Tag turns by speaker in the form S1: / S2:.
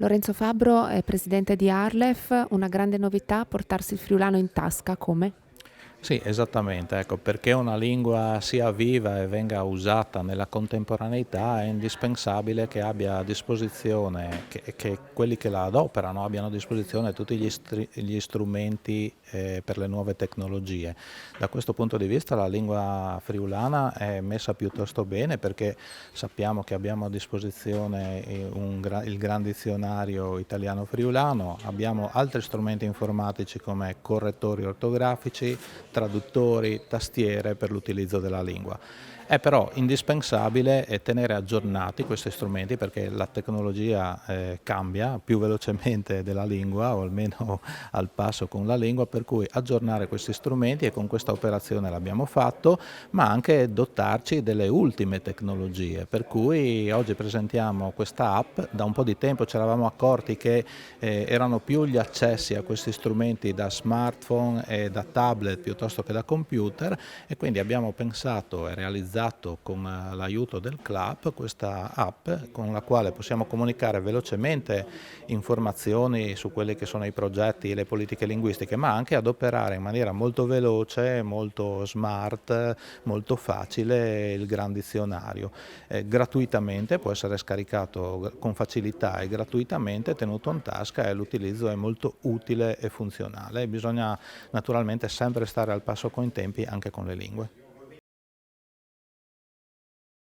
S1: Lorenzo Fabbro è presidente di Arlef, una grande novità portarsi il friulano in tasca, come?
S2: Sì, esattamente, ecco, perché una lingua sia viva e venga usata nella contemporaneità è indispensabile che abbia a disposizione, che quelli che la adoperano abbiano a disposizione tutti gli strumenti per le nuove tecnologie. Da questo punto di vista la lingua friulana è messa piuttosto bene perché sappiamo che abbiamo a disposizione il Gran Dizionario Italiano-Friulano, abbiamo altri strumenti informatici come correttori ortografici, traduttori, tastiere per l'utilizzo della lingua. È però indispensabile tenere aggiornati questi strumenti perché la tecnologia cambia più velocemente della lingua, o almeno al passo con la lingua, per cui aggiornare questi strumenti, e con questa operazione l'abbiamo fatto, ma anche dotarci delle ultime tecnologie, per cui oggi presentiamo questa app. Da un po' di tempo ci eravamo accorti che erano più gli accessi a questi strumenti da smartphone e da tablet piuttosto che da computer, e quindi abbiamo pensato e realizzato con l'aiuto del club questa app con la quale possiamo comunicare velocemente informazioni su quelli che sono i progetti e le politiche linguistiche, ma anche adoperare in maniera molto veloce, molto smart, molto facile il Gran Dizionario. Gratuitamente, può essere scaricato con facilità e gratuitamente tenuto in tasca, e l'utilizzo è molto utile e funzionale. Bisogna naturalmente sempre stare al passo con i tempi anche con le lingue.